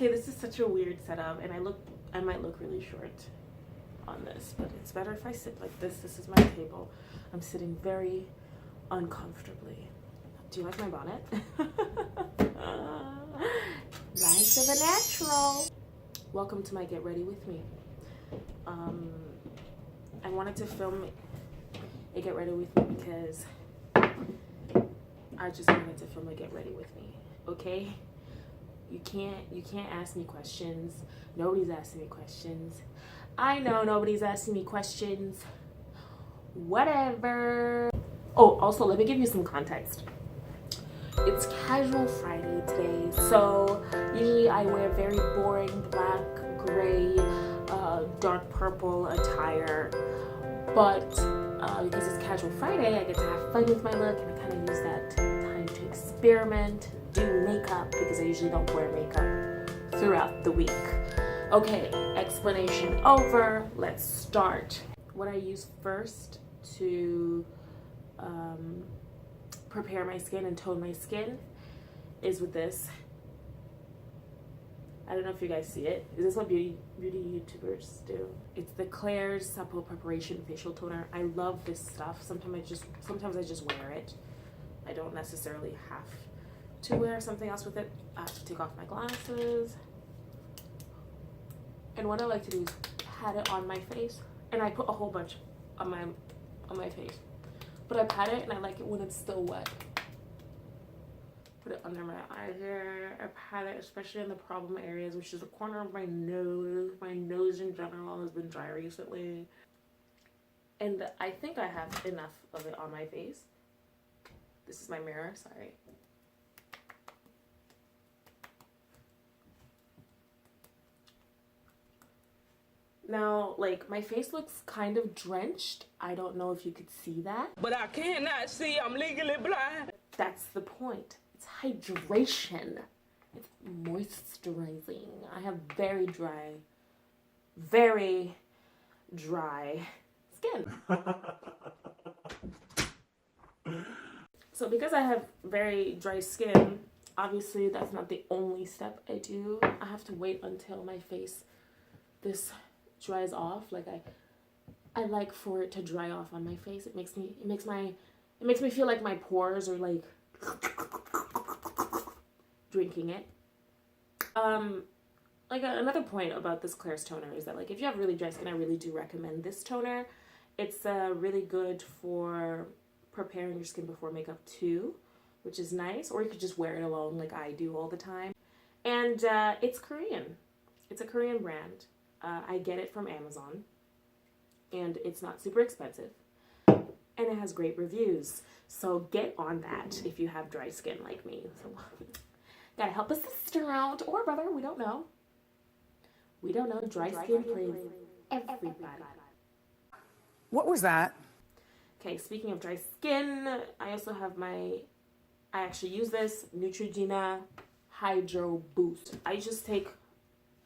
Okay, this is such a weird setup, and I might look really short on this, but it's better if I sit like this. This is my table. I'm sitting very uncomfortably. Do you like my bonnet? Life of a natural. Welcome to my Get Ready With Me. I wanted to film a Get Ready With Me because I just wanted to film a Get Ready With Me, okay? You can't ask me questions. Nobody's asking me questions. I know nobody's asking me questions. Whatever. Oh, also, let me give you some context. It's Casual Friday today, so usually I wear very boring black, gray, dark purple attire, but because it's Casual Friday, I get to have fun with my look, and I kind of use that time to experiment, do makeup, because I usually don't wear makeup throughout the week. Okay, explanation over. Let's start. What I use first to prepare my skin and tone my skin is with this. I don't know if you guys see it. Is this what beauty YouTubers do? It's the Klairs Supple Preparation Facial Toner. I love this stuff. Sometimes I just wear it. I don't necessarily have to wear something else with it. I have to take off my glasses. And what I like to do is pat it on my face, and I put a whole bunch on my face. But I pat it, and I like it when it's still wet. Put it under my eye here. I pat it, especially in the problem areas, which is the corner of my nose. My nose in general has been dry recently. And I think I have enough of it on my face. This is my mirror, sorry. Now, like, my face looks kind of drenched. I don't know if you could see that. But I cannot see, I'm legally blind. That's the point. It's hydration. It's moisturizing. I have very dry skin. So because I have very dry skin, obviously that's not the only step I do. I have to wait until my face, this dries off. Like I like for it to dry off on my face. It makes me feel like my pores are like drinking it. Like another point about this Klairs toner is that, like, if you have really dry skin, I really do recommend this toner. It's really good for preparing your skin before makeup too, which is nice. Or you could just wear it alone like I do all the time. And it's Korean. It's a Korean brand. I get it from Amazon, and it's not super expensive, and it has great reviews. So get on that if you have dry skin like me. So gotta help a sister out, or brother, we don't know. We don't know. Dry skin plays everybody. What was that? Okay, speaking of dry skin, I also have I actually use this Neutrogena Hydro Boost. I just take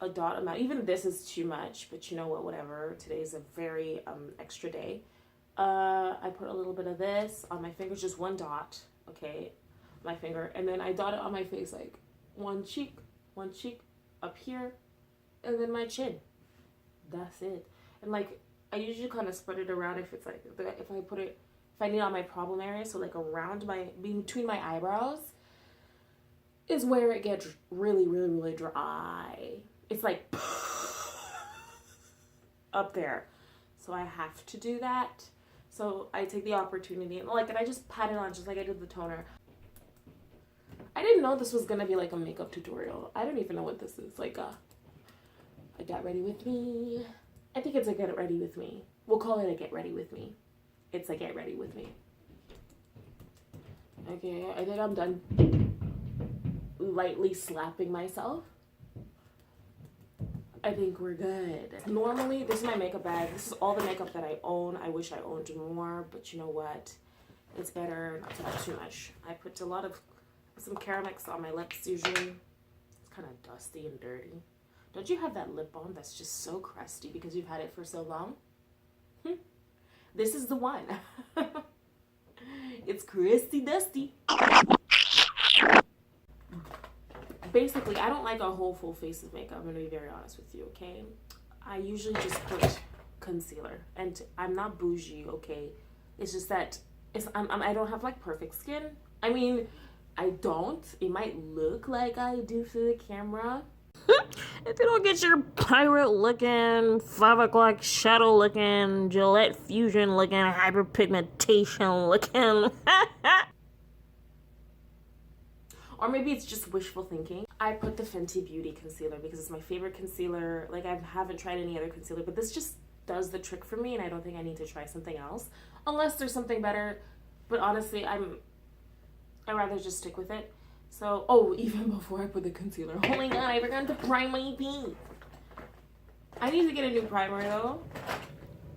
a dot amount. Even this is too much, but you know what, whatever. Today's a very extra day. I put a little bit of this on my fingers, just one dot, okay, my finger, and then I dot it on my face, like one cheek up here, and then my chin. That's it. And like I usually kind of spread it around if it's like, if I need it on my problem area, so like around between my eyebrows is where it gets really dry. It's like up there. So I have to do that. So I take the opportunity and I just pat it on just like I did the toner. I didn't know this was gonna be like a makeup tutorial. I don't even know what this is. Like a Get Ready With Me. I think it's a Get Ready With Me. We'll call it a Get Ready With Me. It's a Get Ready With Me. Okay, I think I'm done lightly slapping myself. I think we're good. Normally, this is my makeup bag. This is all the makeup that I own. I wish I owned more, but you know what? It's better not to have too much. I put some Caramix on my lips usually. It's kind of dusty and dirty. Don't you have that lip balm that's just so crusty because you've had it for so long? This is the one. It's crusty dusty. basically, I don't like a whole full face of makeup. I'm gonna be very honest with you, okay? I usually just put concealer, and I'm not bougie, okay? It's just that I don't have like perfect skin. I mean, I don't. It might look like I do through the camera. If you don't get your pirate looking, 5 o'clock shadow looking, Gillette Fusion looking, hyperpigmentation looking. Or maybe it's just wishful thinking. I put the Fenty Beauty concealer because it's my favorite concealer. Like, I haven't tried any other concealer, but this just does the trick for me, and I don't think I need to try something else unless there's something better. But honestly, I'd rather just stick with it. So, oh, even before I put the concealer, oh my god, I forgot to prime my face. I need to get a new primer though.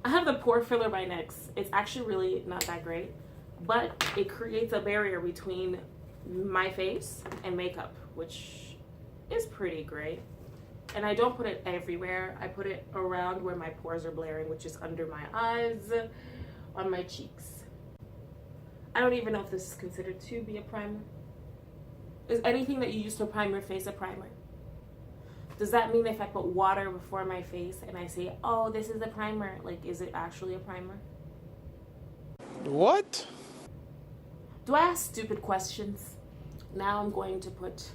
I have the pore filler by NYX. It's actually really not that great, but it creates a barrier between my face and makeup, which is pretty great. And I don't put it everywhere. I put it around where my pores are blaring, which is under my eyes, on my cheeks. I don't even know if this is considered to be a primer. Is anything that you use to prime your face a primer? Does that mean if I put water before my face and I say, oh, this is a primer, like, is it actually a primer? What? Do I ask stupid questions? Now I'm going to put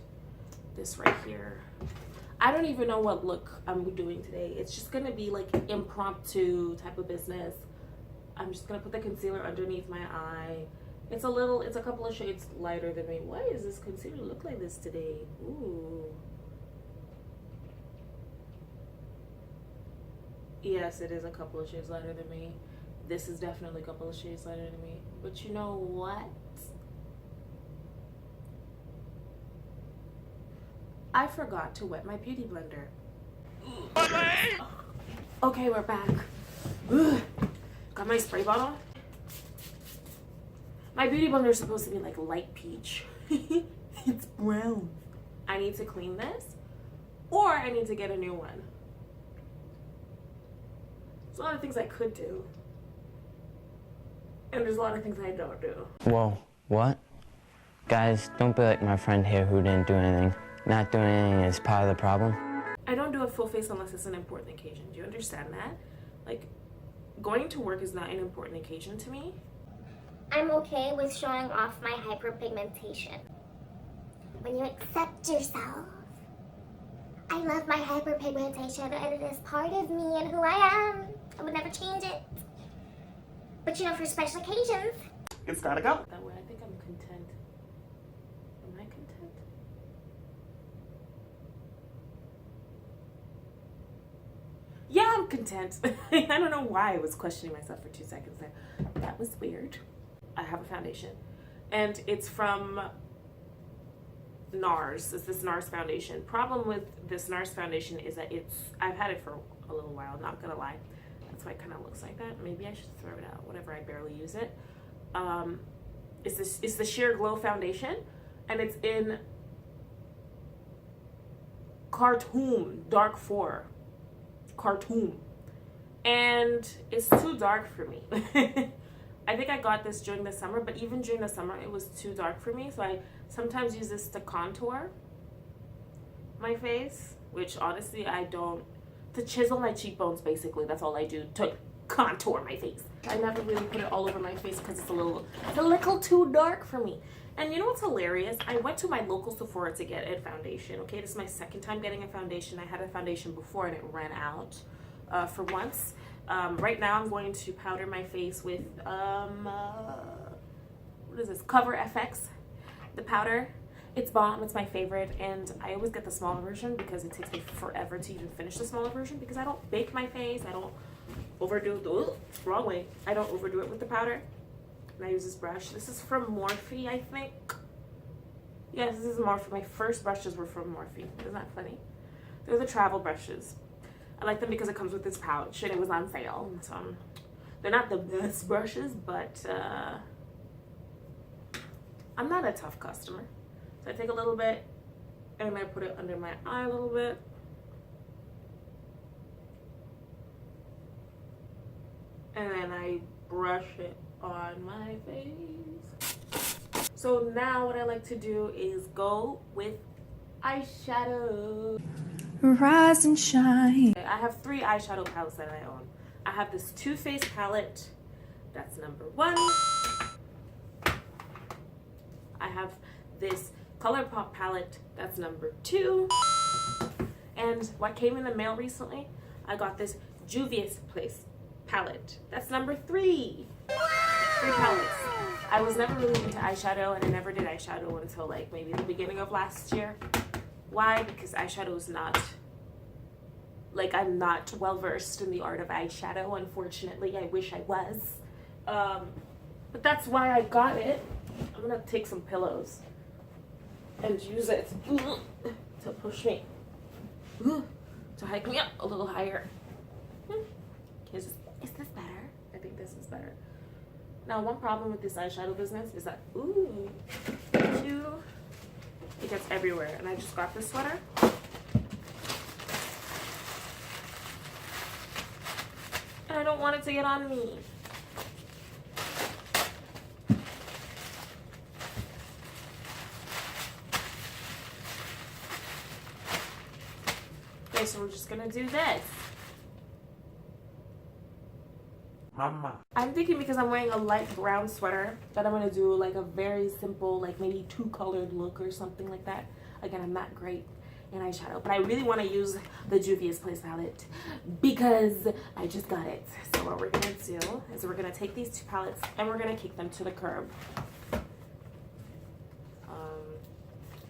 this right here. I don't even know what look I'm doing today. It's just gonna be like impromptu type of business. I'm just gonna put the concealer underneath my eye. It's a couple of shades lighter than me. Why does this concealer look like this today? Ooh. Yes, it is a couple of shades lighter than me. This is definitely a couple of shades lighter than me. But you know what? I forgot to wet my beauty blender. Okay, we're back. Ugh. Got my spray bottle. My beauty blender is supposed to be like light peach. It's brown. I need to clean this, or I need to get a new one. There's a lot of things I could do, and there's a lot of things I don't do. Whoa, what? Guys, don't be like my friend here who didn't do anything. Not doing anything is part of the problem. I don't do a full face unless it's an important occasion. Do you understand that? Like, going to work is not an important occasion to me. I'm okay with showing off my hyperpigmentation. When you accept yourself, I love my hyperpigmentation and it is part of me and who I am. I would never change it. But you know, for special occasions, it's gotta go. That way I think I'm content. Am I content? Yeah, I'm content. I don't know why I was questioning myself for 2 seconds there. That was weird. I have a foundation, and it's from NARS. It's this NARS foundation. Problem with this NARS foundation is that I've had it for a little while, not gonna lie. That's why it kind of looks like that. Maybe I should throw it out, whatever, I barely use it. It's the Sheer Glow foundation, and it's in Cartoon Dark 4. Cartoon. And it's too dark for me. I think I got this during the summer, but even during the summer, it was too dark for me. So I sometimes use this to contour my face, which honestly I don't, to chisel my cheekbones basically. That's all I do, to contour my face. I never really put it all over my face because it's a little too dark for me. And you know what's hilarious? I went to my local Sephora to get a foundation, okay? This is my second time getting a foundation. I had a foundation before and it ran out for once. Right now I'm going to powder my face with, what is this? Cover FX, the powder. It's bomb, it's my favorite, and I always get the smaller version because it takes me forever to even finish the smaller version because I don't bake my face, I don't overdo it, wrong way. I don't overdo it with the powder. And I use this brush. This is from Morphe, I think. Yes, this is Morphe. My first brushes were from Morphe. Isn't that funny? They're the travel brushes. I like them because it comes with this pouch and it was on sale. So they're not the best brushes, but I'm not a tough customer. So I take a little bit and I put it under my eye a little bit. And then I brush it on my face. So now what I like to do is go with eyeshadow. Rise and shine. I have 3 eyeshadow palettes that I own. I have this Too Faced palette. That's number 1. I have this ColourPop palette. That's number 2. And what came in the mail recently, I got this Juvia's Place palette. That's number 3. 3 palettes. I was never really into eyeshadow, and I never did eyeshadow until like maybe the beginning of last year. Why? Because eyeshadow is not, like, I'm not well versed in the art of eyeshadow, unfortunately. I wish I was. But that's why I got it. I'm gonna take some pillows and use it to push me, to hike me up a little higher. Is this better? I think this is better. Now, one problem with this eyeshadow business is that, ooh, it gets everywhere. And I just got this sweater. And I don't want it to get on me. Okay, so we're just gonna do this. Mama. I'm thinking because I'm wearing a light brown sweater that I'm gonna do like a very simple, like maybe 2-colored look or something like that. Again, I'm not great in eyeshadow, but I really want to use the Juvia's Place palette because I just got it. So what we're gonna do is we're gonna take these 2 palettes and we're gonna kick them to the curb.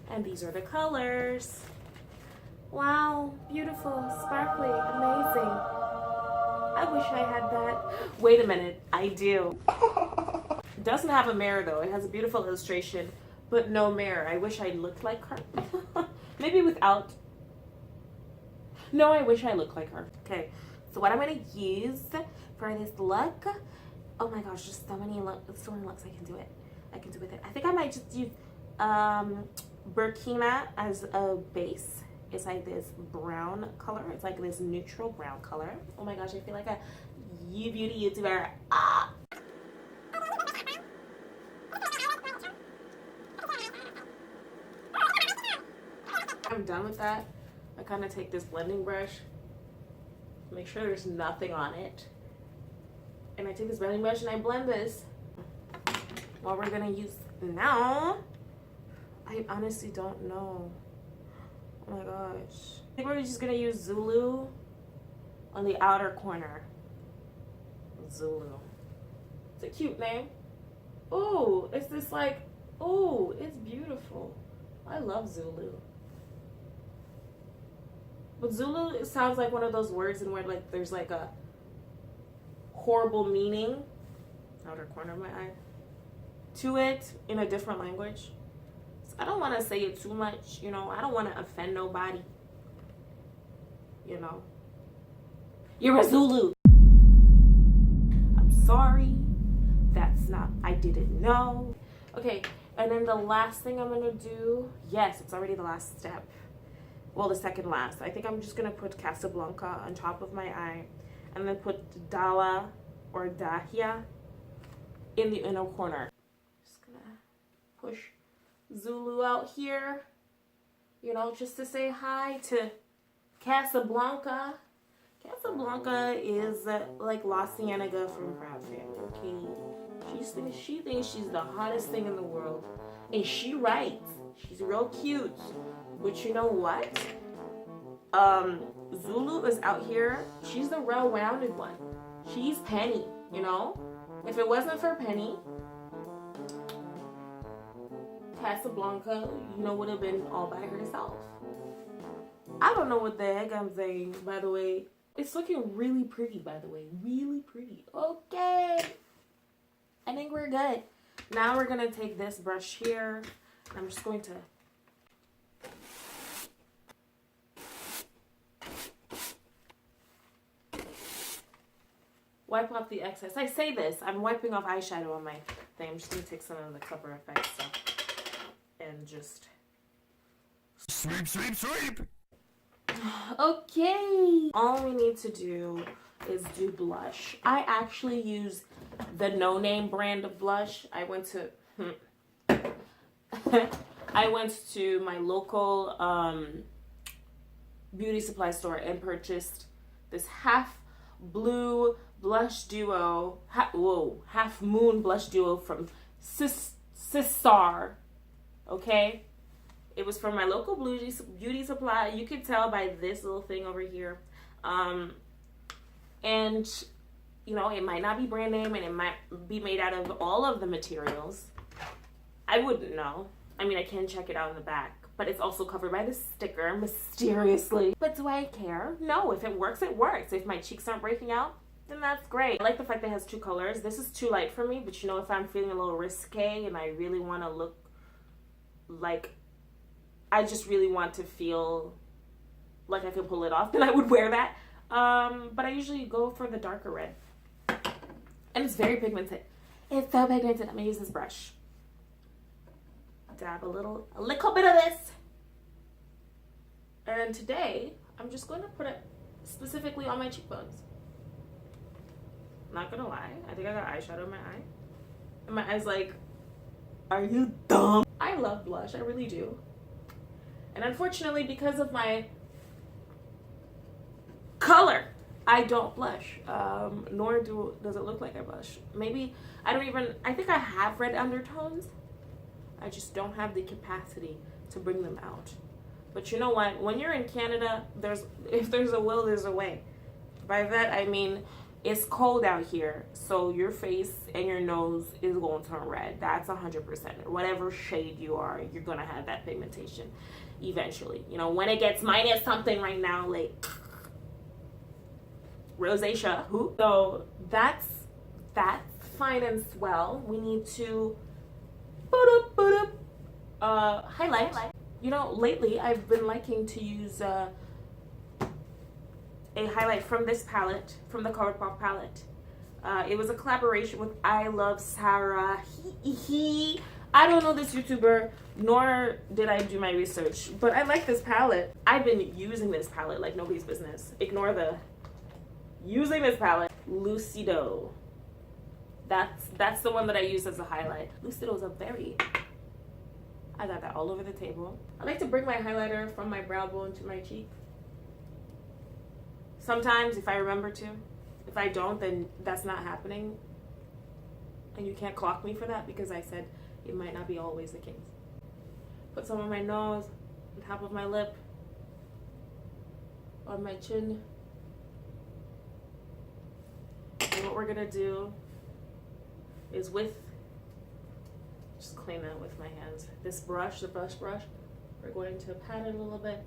And these are the colors. Wow, beautiful, sparkly, amazing. I wish I had that. Wait a minute, I do. It doesn't have a mirror though. It has a beautiful illustration, but no mirror. I wish I looked like her. Maybe without. No, I wish I looked like her. Okay, so what I'm gonna use for this look, oh my gosh, just so many looks I can do it. I can do with it. I think I might just use Burkina as a base. It's like this brown color. It's like this neutral brown color. Oh my gosh, I feel like a beauty YouTuber. Ah! I'm done with that. I kind of take this blending brush, make sure there's nothing on it. And I take this blending brush and I blend this. What we're gonna use now, I honestly don't know. Oh my gosh. I think we're just gonna use Zulu on the outer corner. Zulu. It's a cute name. Oh, it's this like, oh, it's beautiful. I love Zulu. But Zulu, it sounds like one of those words in where like there's like a horrible meaning, outer corner of my eye, to it in a different language. I don't want to say it too much, you know. I don't want to offend nobody, you know. You're a Zulu. I'm sorry. That's not, I didn't know. Okay, and then the last thing I'm going to do, yes, it's already the last step. Well, the second last. I think I'm just going to put Casablanca on top of my eye and then put Dala or Dahia in the inner corner. Just going to push Zulu out here, you know, just to say hi to Casablanca. Casablanca is like La Cienega from France. Okay, she thinks she's the hottest thing in the world, and she right. She's real cute, but you know what? Zulu is out here. She's the well-rounded one. She's Penny, you know. If it wasn't for Penny, Casablanca, you know, would have been all by herself. I don't know what the heck I'm saying, by the way. It's looking really pretty, by the way. Really pretty. Okay. I think we're good. Now we're going to take this brush here. And I'm just going to wipe off the excess. I say this. I'm wiping off eyeshadow on my thing. I'm just going to take some of the Cover Effects stuff and just Sweep, sweep, sweep. okay. All we need to do is do blush. I actually use the No Name brand of blush. I went to I went to my local beauty supply store and purchased this half blue blush duo, half moon blush duo from Sistar. Okay, it was from my local beauty supply. You can tell by this little thing over here. And you know, it might not be brand name and it might be made out of all of the materials. I wouldn't know. I mean, I can check it out in the back, but it's also covered by the sticker mysteriously. But do I care? No, if it works, it works. If my cheeks aren't breaking out, then that's great. I like the fact that it has two colors. This is too light for me, but you know, if I'm feeling a little risque and I really want to look like, I just really want to feel like I can pull it off, then I would wear that. But I usually go for the darker red. And it's very pigmented. It's so pigmented. I'm gonna use this brush. Dab a little bit of this. And today, I'm just going to put it specifically on my cheekbones. Not gonna lie, I think I got eyeshadow in my eye. And my eye's like, are you dumb? I love blush, I really do. And unfortunately, because of my color, I don't blush, nor does it look like I blush. Maybe, I think I have red undertones. I just don't have the capacity to bring them out. But you know what? When you're in Canada, if there's a will, there's a way. By that, I mean, it's cold out here, so your face and your nose is going to turn red. That's 100%. Whatever shade you are, you're going to have that pigmentation eventually. You know, when it gets minus something right now, like rosacea, who? So that's fine and swell. We need to highlight. You know, lately I've been liking to use a highlight from this palette, from the ColourPop palette. It was a collaboration with I Love Sarah. I don't know this YouTuber, nor did I do my research, but I like this palette. I've been using this palette like nobody's business. Ignore the using this palette. Lucido. That's the one that I use as a highlight. Lucido is I got that all over the table. I like to bring my highlighter from my brow bone to my cheek. Sometimes if I remember to. If I don't, then that's not happening. And you can't clock me for that because I said it might not be always the case. Put some on my nose, on top of my lip, on my chin. And what we're gonna do is just clean that with my hands. This brush, the brush, we're going to pat it a little bit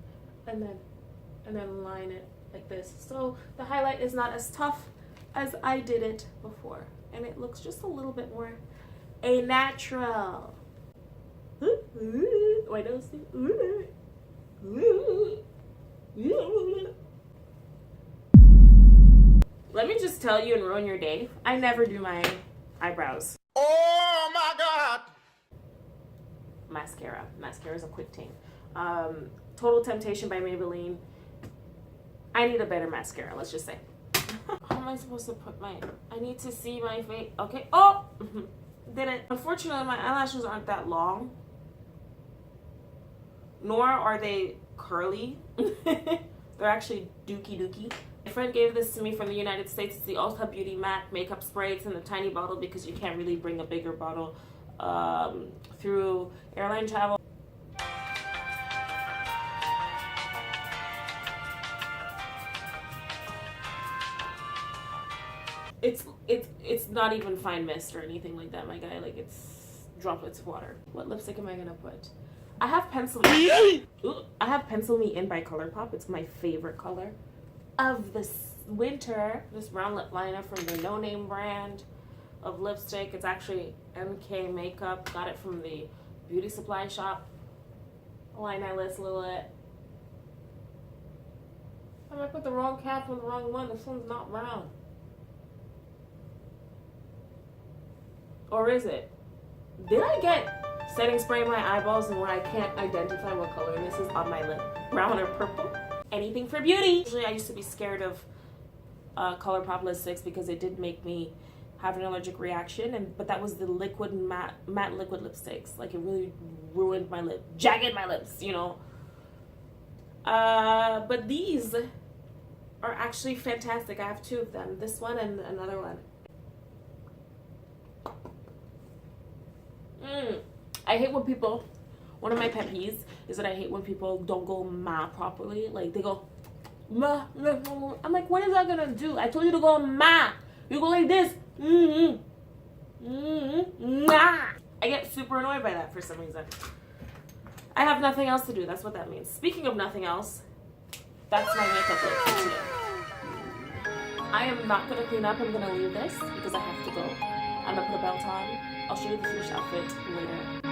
and then line it like this. So the highlight is not as tough as I did it before. And it looks just a little bit more a natural. My nose. Let me just tell you and ruin your day. I never do my eyebrows. Oh my God! Mascara. Mascara is a quick thing. Total Temptation by Maybelline. I need a better mascara, let's just say. How am I supposed to put I need to see my face. Okay. Oh! Did it. Unfortunately, my eyelashes aren't that long. Nor are they curly. They're actually dookie. My friend gave this to me from the United States. It's the Ulta Beauty Matte Makeup Spray. It's in a tiny bottle because you can't really bring a bigger bottle through airline travel. It's not even fine mist or anything like that, my guy. Like, it's droplets of water. What lipstick am I gonna put? I have Pencil Me. I have Pencil Me In by ColourPop. It's my favorite color of this winter. This brown lip liner from the No Name brand of lipstick. It's actually MK Makeup. Got it from the beauty supply shop. Line my lips a little bit. I might put the wrong cap on the wrong one. This one's not brown. Or is it? Did I get setting spray in my eyeballs and where I can't identify what color this is on my lip? Brown or purple? Anything for beauty. Usually I used to be scared of ColourPop lipsticks because it did make me have an allergic reaction, but that was the liquid matte liquid lipsticks. Like, it really ruined my lip, jagged my lips, you know. But these are actually fantastic. I have two of them, this one and another one. I hate when people, one of my pet peeves is that I hate when people don't go ma properly. Like, they go ma. I'm like, what is that gonna do? I told you to go ma. You go like this. Ma. I get super annoyed by that for some reason. I have nothing else to do. That's what that means. Speaking of nothing else, that's my makeup look for today. I am not gonna clean up. I'm gonna leave this because I have to go. I'm gonna put a belt on. I'll show you the finished outfit later.